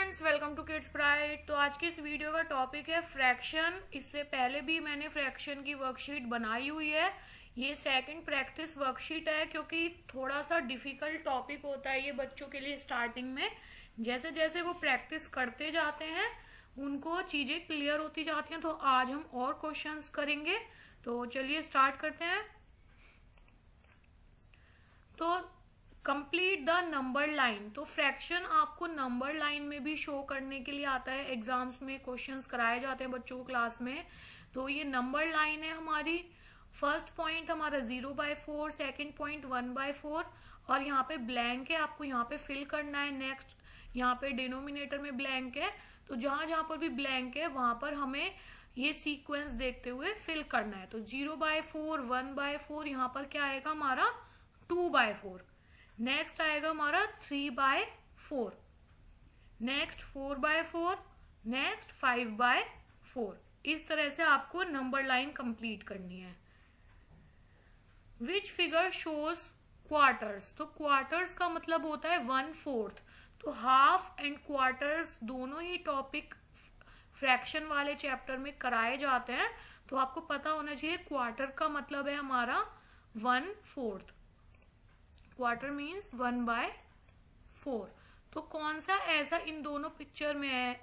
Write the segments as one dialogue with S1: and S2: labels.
S1: Friends, welcome to Kids Pride. तो आज की इस वीडियो का टॉपिक है फ्रैक्शन। इससे पहले भी मैंने फ्रैक्शन की वर्कशीट बनाई हुई है। ये सेकंड प्रैक्टिस वर्कशीट है क्योंकि थोड़ा सा डिफिकल्ट टॉपिक होता है ये बच्चों के लिए स्टार्टिंग में। जैसे जैसे वो प्रैक्टिस करते जाते हैं उनको चीजें क्लियर होती जाती हैं। तो आज हम और क्वेश्चंस करेंगे। तो चलिए स्टार्ट करते हैं। तो कंप्लीट द नंबर लाइन। तो फ्रैक्शन आपको नंबर लाइन में भी शो करने के लिए आता है। एग्जाम्स में क्वेश्चंस कराए जाते हैं बच्चों को क्लास में। तो ये नंबर लाइन है हमारी। फर्स्ट पॉइंट हमारा 0/4, सेकंड पॉइंट 1/4 और यहाँ पे ब्लैंक है, आपको यहाँ पे फिल करना है। नेक्स्ट यहाँ पे डिनोमिनेटर में ब्लैंक है, तो जहां जहां पर भी ब्लैंक है वहां पर हमें ये सीक्वेंस देखते हुए फिल करना है। तो 0/4, 1/4, यहाँ पर क्या आएगा हमारा 2/4। नेक्स्ट आएगा हमारा 3/4, नेक्स्ट 4/4, नेक्स्ट 5/4। इस तरह से आपको नंबर लाइन कंप्लीट करनी है। Which figure shows quarters. तो क्वार्टर्स का मतलब होता है 1/4। तो हाफ एंड क्वार्टर्स दोनों ही टॉपिक फ्रैक्शन वाले चैप्टर में कराए जाते हैं। तो आपको पता होना चाहिए क्वार्टर का मतलब है हमारा 1/4। Quarter means 1/4। तो कौन सा ऐसा इन दोनों पिक्चर में है,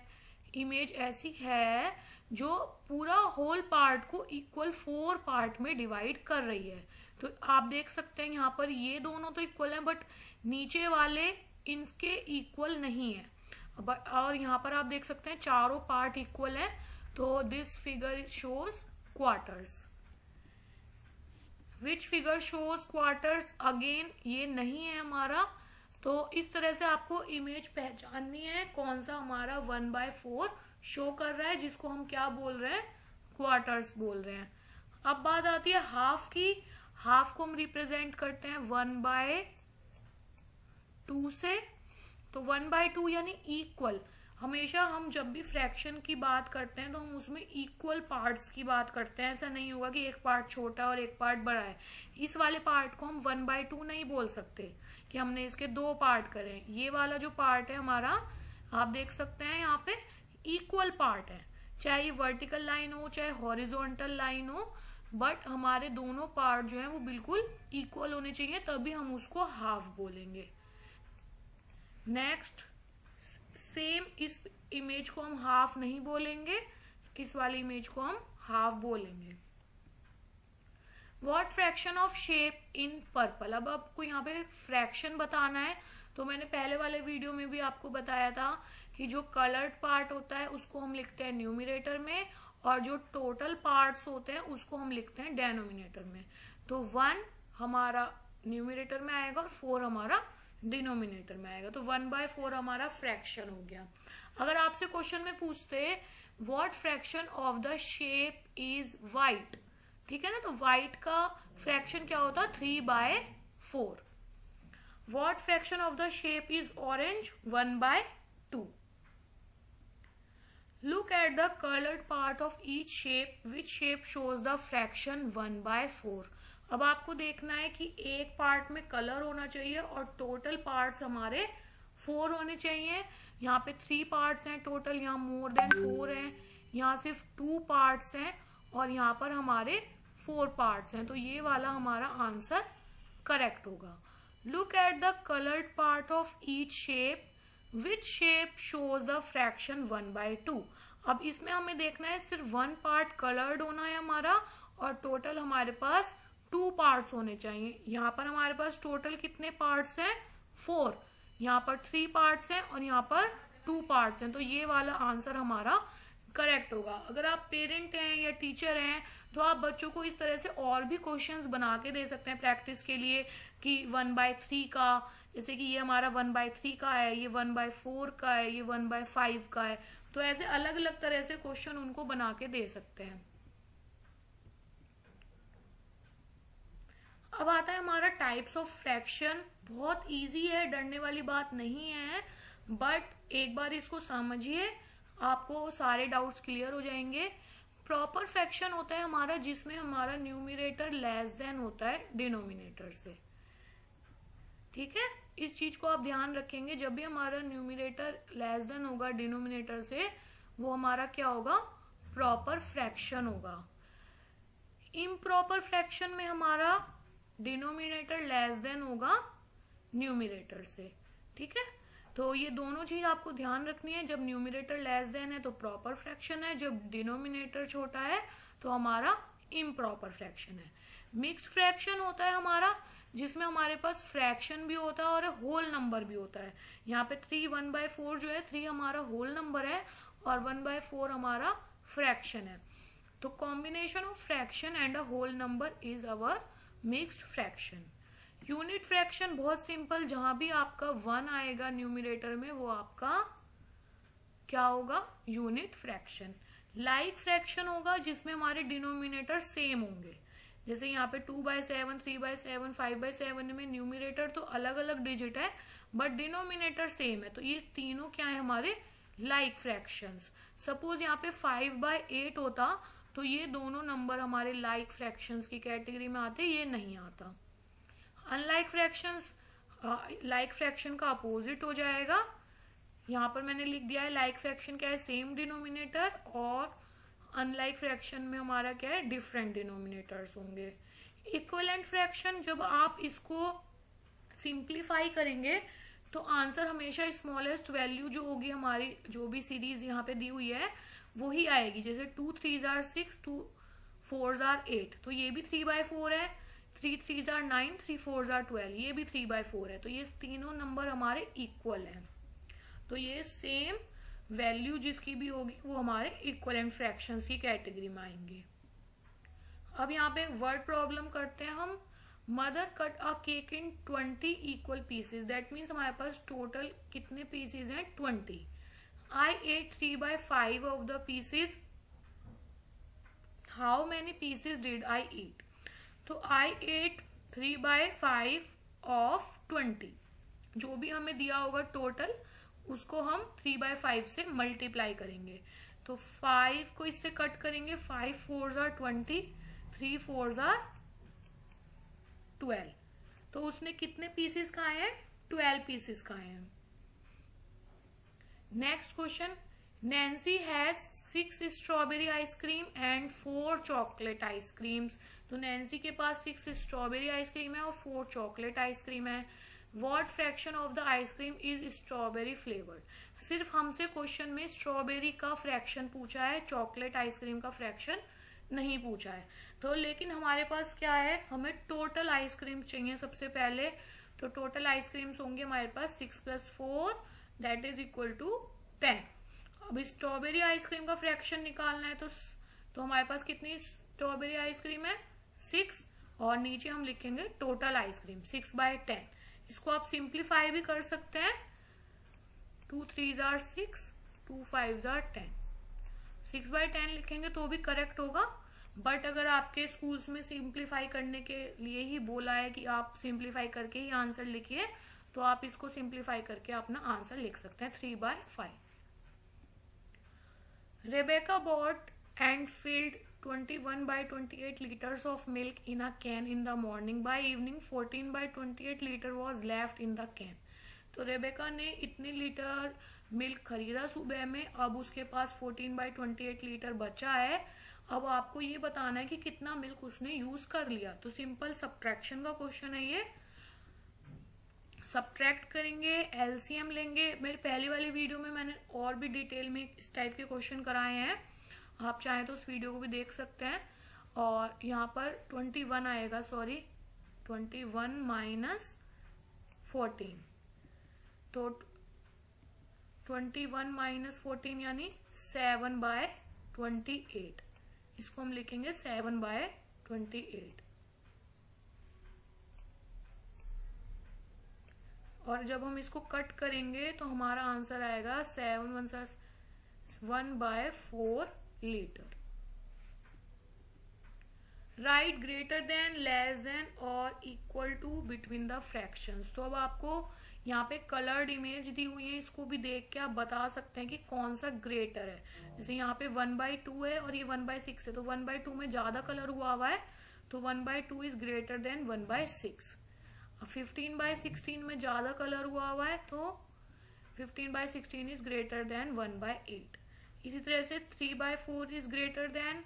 S1: इमेज ऐसी है जो पूरा होल पार्ट को इक्वल 4 पार्ट में डिवाइड कर रही है। तो आप देख सकते हैं यहाँ पर ये दोनों तो इक्वल हैं बट नीचे वाले इनके इक्वल नहीं है। और यहाँ पर आप देख सकते हैं चारों पार्ट इक्वल है। तो this figure shows quarters. Which figure shows quarters, again ये नहीं है हमारा। तो इस तरह से आपको इमेज पहचाननी है कौन सा हमारा 1/4 शो कर रहा है, जिसको हम क्या बोल रहे हैं, क्वार्टर्स बोल रहे हैं। अब बात आती है हाफ की। हाफ को हम रिप्रेजेंट करते हैं 1/2 से। तो 1/2 यानी इक्वल। हमेशा हम जब भी फ्रैक्शन की बात करते हैं तो हम उसमें इक्वल पार्ट्स की बात करते हैं। ऐसा नहीं होगा कि एक पार्ट छोटा और एक पार्ट बड़ा है। इस वाले पार्ट को हम 1/2 नहीं बोल सकते कि हमने इसके 2 पार्ट करे। ये वाला जो पार्ट है हमारा, आप देख सकते हैं यहाँ पे इक्वल पार्ट है, चाहे ये वर्टिकल लाइन हो चाहे हॉरिजॉन्टल लाइन हो, बट हमारे दोनों पार्ट जो है वो बिल्कुल इक्वल होने चाहिए, तभी हम उसको हाफ बोलेंगे। नेक्स्ट सेम, इस इमेज को हम हाफ नहीं बोलेंगे, इस वाली इमेज को हम हाफ बोलेंगे। What fraction of shape in purple. अब आपको यहाँ पे फ्रैक्शन बताना है। तो मैंने पहले वाले वीडियो में भी आपको बताया था कि जो कलर्ड पार्ट होता है उसको हम लिखते हैं न्यूमरेटर में, और जो टोटल पार्ट्स होते हैं उसको हम लिखते हैं डेनोमिनेटर में। तो 1 हमारा न्यूमरेटर में आएगा और 4 हमारा डिनोमिनेटर में आएगा। तो 1/4 हमारा फ्रैक्शन हो गया। अगर आपसे क्वेश्चन में पूछते what fraction of the shape is white, ठीक है ना, तो व्हाइट का फ्रैक्शन क्या होता है 3/4। What fraction of the shape is orange 1/2। Look at the coloured part of each shape, which shape shows the fraction 1/4। अब आपको देखना है कि एक पार्ट में कलर होना चाहिए और टोटल पार्ट्स हमारे 4 होने चाहिए। यहाँ पे 3 पार्ट्स हैं टोटल, यहाँ मोर देन 4 हैं, यहाँ सिर्फ 2 पार्ट्स हैं और यहाँ पर हमारे 4 पार्ट्स हैं। तो ये वाला हमारा आंसर करेक्ट होगा। Look at the coloured part of each shape, which shape shows the fraction 1/2। अब इसमें हमें देखना है सिर्फ 1 पार्ट कलर्ड होना है हमारा और टोटल हमारे पास 2 पार्ट्स होने चाहिए। यहाँ पर हमारे पास टोटल कितने पार्ट्स हैं 4, यहाँ पर 3 पार्ट्स हैं और यहाँ पर 2 पार्ट्स हैं। तो ये वाला आंसर हमारा करेक्ट होगा। अगर आप पेरेंट हैं या टीचर हैं तो आप बच्चों को इस तरह से और भी क्वेश्चंस बना के दे सकते हैं प्रैक्टिस के लिए कि 1/3 का, जैसे कि ये हमारा 1/3 का है, ये 1/4 का है, ये 1/5 का है। तो ऐसे अलग अलग तरह से क्वेश्चन उनको बना के दे सकते हैं। अब आता है हमारा टाइप्स ऑफ फ्रैक्शन। बहुत इजी है, डरने वाली बात नहीं है, बट एक बार इसको समझिए आपको सारे डाउट्स क्लियर हो जाएंगे। प्रॉपर फ्रैक्शन होता है हमारा जिसमें हमारा न्यूमरेटर लेस देन होता है डिनोमिनेटर से, ठीक है। इस चीज को आप ध्यान रखेंगे, जब भी हमारा न्यूमिनेटर लेस देन होगा डिनोमिनेटर से, वो हमारा क्या होगा, प्रॉपर फ्रैक्शन होगा। इम्प्रॉपर फ्रैक्शन में हमारा डिनोमिनेटर लेस देन होगा न्यूमिनेटर से। ठीक है, तो ये दोनों चीज आपको ध्यान रखनी है। जब न्यूमिनेटर लेस देन है तो प्रॉपर फ्रैक्शन है, जब डिनोमिनेटर छोटा है तो हमारा इम्प्रॉपर फ्रैक्शन है। मिक्स्ड फ्रैक्शन होता है हमारा, जिसमें हमारे पास फ्रैक्शन भी होता है और होल नंबर भी होता है। यहाँ पे 3 1/4 जो है, 3 हमारा होल नंबर है और 1/4 हमारा फ्रैक्शन है। तो combination of fraction and a whole number is our mixed fraction. Unit fraction बहुत सिंपल, जहां भी आपका 1 आएगा न्यूमिनेटर में वो आपका क्या होगा, यूनिट फ्रैक्शन। लाइक फ्रैक्शन होगा जिसमें हमारे डिनोमिनेटर सेम होंगे। जैसे यहाँ पे 2/7, 3/7, 5/7 में न्यूमिनेटर तो अलग अलग डिजिट है बट डिनोमिनेटर सेम है, तो ये तीनों क्या है, हमारे लाइक फ्रैक्शंस। सपोज यहाँ पे 5/8 होता तो ये दोनों नंबर हमारे लाइक फ्रैक्शंस की कैटेगरी में आते, ये नहीं आता। अनलाइक फ्रैक्शंस, लाइक फ्रैक्शन का अपोजिट हो जाएगा। यहाँ पर मैंने लिख दिया है लाइक फ्रैक्शन क्या है, सेम डिनोमिनेटर, और अनलाइक फ्रैक्शन में हमारा क्या है, डिफरेंट डिनोमिनेटर्स होंगे। इक्विवेलेंट फ्रैक्शन, जब आप इसको सिंप्लीफाई करेंगे तो आंसर हमेशा स्मॉलेस्ट वैल्यू जो होगी हमारी, जो भी सीरीज यहाँ पे दी हुई है वही आएगी। जैसे 2 3s are 6, 2 4s are 8, तो ये भी 3/4 है। 3 3s are 9, 3 4s are 12, ये भी 3/4 है। तो ये तीनों नंबर हमारे इक्वल हैं, तो ये सेम वैल्यू जिसकी भी होगी वो हमारे इक्वलेंट फ्रैक्शंस की कैटेगरी में आएंगे। अब यहाँ पे वर्ड प्रॉब्लम करते हैं हम। Mother cut a cake in 20 equal pieces, that means हमारे पास टोटल कितने पीसेज हैं, 20। I ate 3/5 of the pieces, how many pieces did I eat. तो आई एट 3/5 ऑफ 20, जो भी हमें दिया होगा टोटल उसको हम 3/5 से मल्टीप्लाई करेंगे। तो 5 को इससे कट करेंगे, 5 4s are 20, 3 4s are 12, तो उसने कितने पीसेस खाए हैं, 12 पीसेस खाए हैं। Next question, Nancy has 6 strawberry ice cream and 4 chocolate ice creams. तो नैन्सी के पास 6 स्ट्रॉबेरी आइसक्रीम है और 4 चॉकलेट आइसक्रीम है। What fraction of the ice cream is strawberry flavored? सिर्फ हमसे क्वेश्चन में स्ट्रॉबेरी का फ्रैक्शन पूछा है, चॉकलेट आइसक्रीम का फ्रैक्शन नहीं पूछा है। तो लेकिन हमारे पास क्या है, हमें टोटल आइसक्रीम चाहिए सबसे पहले। तो टोटल आइसक्रीम्स होंगे हमारे पास 6 + 4 दैट इज इक्वल टू 10। अब स्ट्रॉबेरी आइसक्रीम का फ्रैक्शन निकालना है तो हमारे पास कितनी स्ट्रॉबेरी आइसक्रीम है, 6, और नीचे हम लिखेंगे टोटल आइसक्रीम 6/10। इसको आप सिंप्लीफाई भी कर सकते हैं, 2 3s are 6, 2 5s are 10, 6/10 लिखेंगे तो भी करेक्ट होगा। बट अगर आपके स्कूल्स में सिंप्लीफाई करने के लिए ही बोला है कि आप सिंप्लीफाई करके ही आंसर लिखिए, तो आप इसको सिंप्लीफाई करके अपना आंसर लिख सकते हैं 3/5। Rebecca bought and filled 21/28 liters of milk in a can in the morning. By evening 14/28 liter was left in the can. तो रेबेका ने इतने लीटर मिल्क खरीदा सुबह में, अब उसके पास 14/28 लीटर बचा है। अब आपको ये बताना है कि कितना मिल्क उसने यूज कर लिया। तो सिंपल सब्ट्रैक्शन का क्वेश्चन है ये। सब्ट्रैक्ट करेंगे, एलसीएम लेंगे। मेरी पहली वाली वीडियो में मैंने और भी डिटेल में इस टाइप के क्वेश्चन कराए हैं, आप चाहें तो उस वीडियो को भी देख सकते हैं। और यहाँ पर 21 आएगा, सॉरी 21 - 14, तो 21 - 14 यानी 7/28। इसको हम लिखेंगे 7/28। और जब हम इसको कट करेंगे तो हमारा आंसर आएगा 7 1/4 litre. Right greater than, less than और equal to between the fractions. तो अब आपको यहाँ पे कलर्ड इमेज दी हुई है, इसको भी देख के आप बता सकते हैं कि कौन सा ग्रेटर है। जैसे यहाँ पे 1/2 है और ये 1/6 है, तो 1/2 में ज्यादा कलर हुआ है, तो 1/2 इज ग्रेटर देन 1/6। 15/16 में ज्यादा कलर हुआ है तो 15/16 इज ग्रेटर देन 1/8। इसी तरह से 3/4 is greater than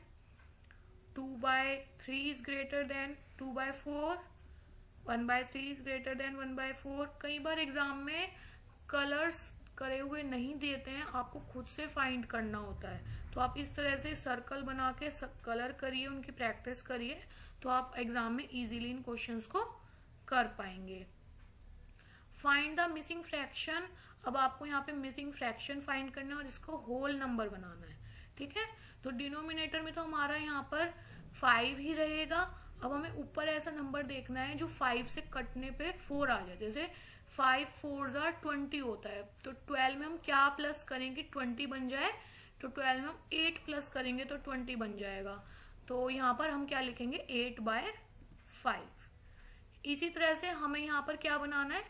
S1: 2/3 is greater than 2/4, 1/3 is greater than 1/4। कई बार एग्जाम में कलर्स करे हुए नहीं देते हैं, आपको खुद से फाइंड करना होता है। तो आप इस तरह से सर्कल बना के कलर करिए, उनकी प्रैक्टिस करिए, तो आप एग्जाम में इजीली इन क्वेश्चंस को कर पाएंगे। Find the missing fraction. अब आपको यहाँ पे मिसिंग फ्रैक्शन फाइंड करना है और इसको होल नंबर बनाना है, ठीक है। तो डिनोमिनेटर में तो हमारा यहाँ पर 5 ही रहेगा। अब हमें ऊपर ऐसा नंबर देखना है जो 5 से कटने पे 4 आ जाए। जैसे 5 4 20 होता है, तो 12 में हम क्या प्लस करेंगे 20 बन जाए, तो 12 में हम 8 प्लस करेंगे तो 20 बन जाएगा। तो यहाँ पर हम क्या लिखेंगे 8/5। इसी तरह से हमें यहाँ पर क्या बनाना है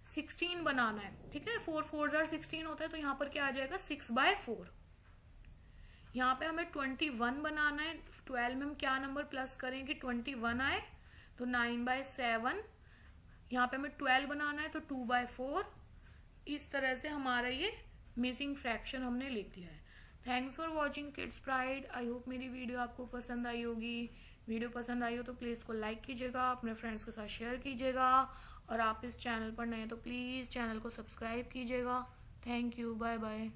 S1: 16 बनाना है, ठीक है। 4 4 16 होता है, तो यहाँ पर क्या आ जाएगा 6/4। यहाँ पे हमें 21 बनाना है। 12 में हम क्या नंबर प्लस करेंगे 21 आए, तो 9/7। यहाँ पे हमें 12 बनाना है, तो 2/4। इस तरह से हमारा ये मिसिंग फ्रैक्शन हमने लिख दिया है। Thanks for watching kids pride. I hope मेरी वीडियो आपको पसंद आई होगी। वीडियो पसंद आई हो तो प्लीज इसको लाइक कीजिएगा, अपने फ्रेंड्स के साथ शेयर कीजिएगा, और आप इस चैनल पर नए हैं तो प्लीज चैनल को सब्सक्राइब कीजिएगा। Thank you, bye bye.